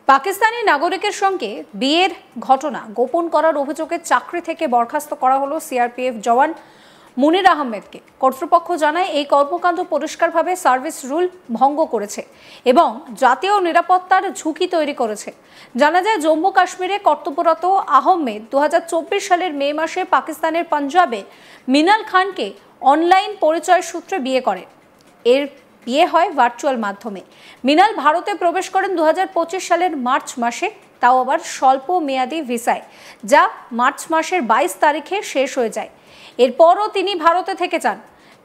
পাকিস্তানি নাগরিকের সঙ্গে বিয়ের ঘটনা গোপন করার অভিযোগে চাকরি থেকে বরখাস্ত করা হলো সিআরপিএফ জওয়ান মুনির আহমেদকে। কর্তৃপক্ষ জানায় এই কর্মকাণ্ড পরিষ্কারভাবে সার্ভিস রুল ভঙ্গ করেছে এবং জাতীয় নিরাপত্তার ঝুঁকি তৈরি করেছে। জানা যায় জম্মু কাশ্মীরে কর্তব্যরত আহমেদ 2024 সালের মে মাসে পাকিস্তানের পাঞ্জাবে মিনাল খানকে অনলাইন পরিচয় সূত্রে বিয়ে করেন। এর বিয়ে হয় ভার্চুয়াল মাধ্যমে। মিনাল ভারতে প্রবেশ করেন 2025 সালের মার্চ মাসে, তাও আবার স্বল্প মেয়াদী ভিসায়, যা মার্চ মাসের 22 তারিখে শেষ হয়ে যায়। এরপরও তিনি ভারতে থেকে যান।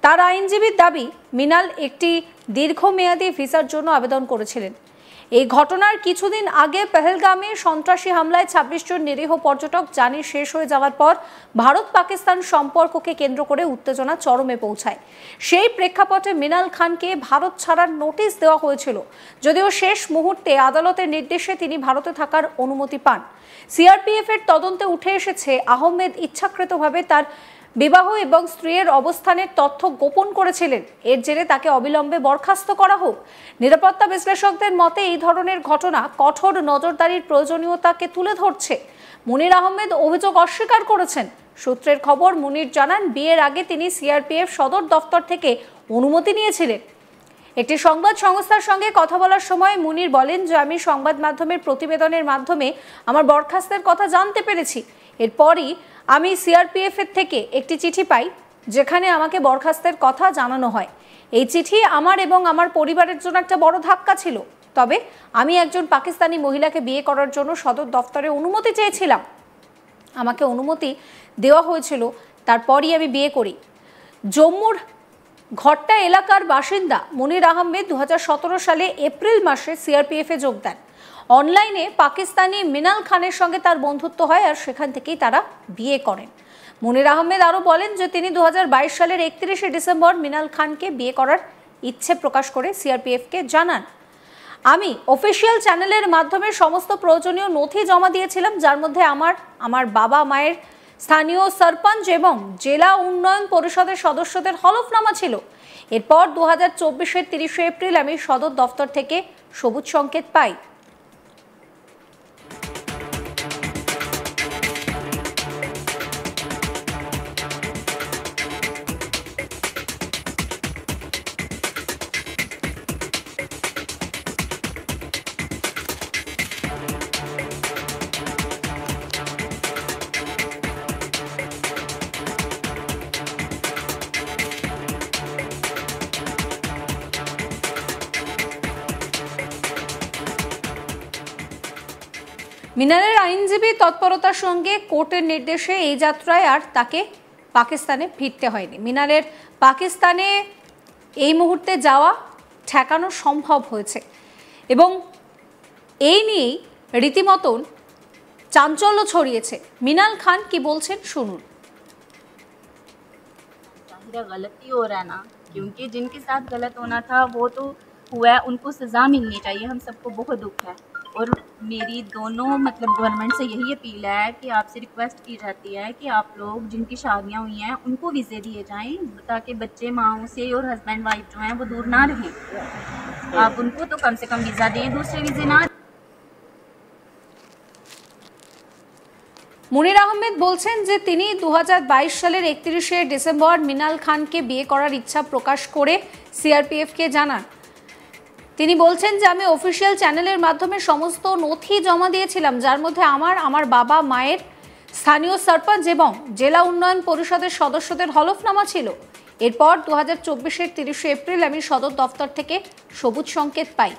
তার আইনজীবীর দাবি মিনাল একটি দীর্ঘমেয়াদী ভিসার জন্য আবেদন করেছিলেন। এই ঘটনার কিছুদিন আগে পেহেলগামে সন্ত্রাসী হামলায় 26 জন নিরীহ পর্যটক জানি শেষ হয়ে যাওয়ার পর ভারত পাকিস্তান সম্পর্ককে কেন্দ্র করে উত্তেজনা চরমে পৌঁছায়। সেই প্রেক্ষাপটে মিনাল খানকে ভারত ছাড়ার নোটিশ দেওয়া হয়েছিল, যদিও শেষ মুহূর্তে আদালতের নির্দেশে তিনি ভারতে থাকার অনুমতি পান। সিআরপিএফ এর তদন্তে উঠে এসেছে আহমেদ ইচ্ছাকৃতভাবে তার বিবাহ এবং স্ত্রীর অবস্থানের তথ্য গোপন করেছিলেন। এর জেরে তাকে অবিলম্বে বরখাস্ত করা হোক। নিরাপত্তা বিশ্লেষকদের মতে এই ধরনের ঘটনা কঠোর নজরদারির প্রয়োজনীয়তাকে তুলে ধরছে। মুনির আহমেদ অভিযোগ অস্বীকার করেছেন। সূত্রের খবর, মুনির জানান বিয়ের আগে তিনি সিআরপিএফ সদর দফতর থেকে অনুমতি নিয়েছিলেন। একটি সংবাদ সংস্থার সঙ্গে কথা বলার সময় মুনির বলেন যে আমি সংবাদ মাধ্যমের প্রতিবেদনের মাধ্যমে আমার বরখাস্তের কথা জানতে পেরেছি। এরপরই আমি সিআরপিএফ এর থেকে একটি চিঠি পাই যেখানে আমাকে বরখাস্তের কথা জানানো হয়। এই চিঠি আমার এবং আমার পরিবারের জন্য একটা বড় ধাক্কা ছিল। তবে আমি একজন পাকিস্তানি মহিলাকে বিয়ে করার জন্য সদর দফতরে অনুমতি চেয়েছিলাম। আমাকে অনুমতি দেওয়া হয়েছিল, তারপরই আমি বিয়ে করি। জম্মুর ঘট্টা এলাকার বাসিন্দা মুনির আহমেদ 2017 সালে এপ্রিল মাসে সিআরপিএফ এ যোগ দেন। অনলাইনে পাকিস্তানি মিনাল খানের সঙ্গে তার বন্ধুত্ব হয় আর সেখান থেকেই তারা বিয়ে করেন। মুনির আহমেদ আরও বলেন যে তিনি 2022 সালের 31শে ডিসেম্বর মিনাল খানকে বিয়ে করার ইচ্ছে প্রকাশ করে সিআরপিএফকে জানান। আমি অফিসিয়াল চ্যানেলের মাধ্যমে সমস্ত প্রয়োজনীয় নথি জমা দিয়েছিলাম, যার মধ্যে আমার বাবা মায়ের, স্থানীয় সরপঞ্চ এবং জেলা উন্নয়ন পরিষদের সদস্যদের হলফনামা ছিল। এরপর 2024-এর 30শে এপ্রিল আমি সদর দফতর থেকে সবুজ সংকেত পাই। মিনালের আইনজীবী তৎপরতার সঙ্গে কোর্টের নির্দেশে এই যাত্রায় আর তাকে পাকিস্তানে ফিরতে হয়নি। মিনালের পাকিস্তানে এই মুহূর্তে যাওয়া ঠেকানো সম্ভব হয়েছে এবং এই নিয়েই রীতিমতন চাঞ্চল্য ছড়িয়েছে। মিনাল খান কি বলছেন শুনুন। गलती हो रहा है ना, क्योंकि जिनके साथ गलत होना था वो तो हुआ है, उनको सज़ा मिलनी चाहिए। हम सबको बहुत दुख है और मेरी दोनों गवर्नमेंट से यही अपील है कि आपसे रिक्वेस्ट की जाती है कि आप लोग जिनकी शादियां हुई हैं उनको वीज़े दिए जाएं, ताकि बच्चे माओं से और हस्बैंड वाइफ जो हैं वो दूर ना रहें। आप उनको तो कम से कम वीज़ा दें, दूसरे वीज़े ना। মুনির আহমেদ বলছেন যে তিনি 2022 সালের 31শে ডিসেম্বর মিনাল খানকে বিয়ে করার ইচ্ছা প্রকাশ করে সিআরপিএফকে জানান। তিনি বলছেন যে আমি অফিসিয়াল চ্যানেলের মাধ্যমে সমস্ত নথি জমা দিয়েছিলাম, যার মধ্যে আমার বাবা মায়ের, স্থানীয় সরপঞ্চ এবং জেলা উন্নয়ন পরিষদের সদস্যদের হলফনামা ছিল। এরপর 2024-এর 30শে এপ্রিল আমি সদর দফতর থেকে সবুজ সংকেত পাই।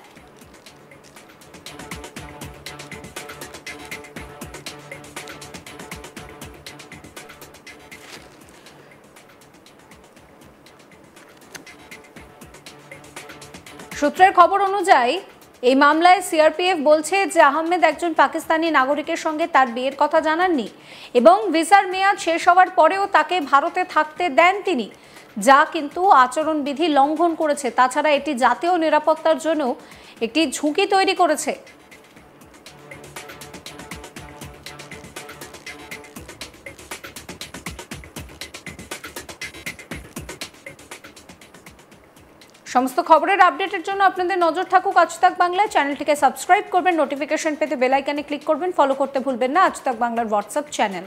সূত্রের খবর অনুযায়ী এই মামলায় সিআরপিএফ বলছে যে আহমেদ একজন পাকিস্তানি নাগরিকের সঙ্গে তার বিয়ের কথা জানাননি এবং ভিসার মেয়াদ শেষ হওয়ার পরেও তাকে ভারতে থাকতে দেন তিনি, যা কিন্তু আচরণবিধি লঙ্ঘন করেছে। তাছাড়া এটি জাতীয় নিরাপত্তার জন্য একটি ঝুঁকি তৈরি করেছে। সমস্ত খবরের আপডেটের জন্য আপনাদের নজর থাকুক আজ তাক বাংলায়। চ্যানেলটিকে সাবস্ক্রাইব করবেন, নোটিফিকেশন পেতে বেল আইকনে ক্লিক করবেন, ফলো করতে ভুলবেন না আজ তাক বাংলার হোয়াটসঅ্যাপ চ্যানেল।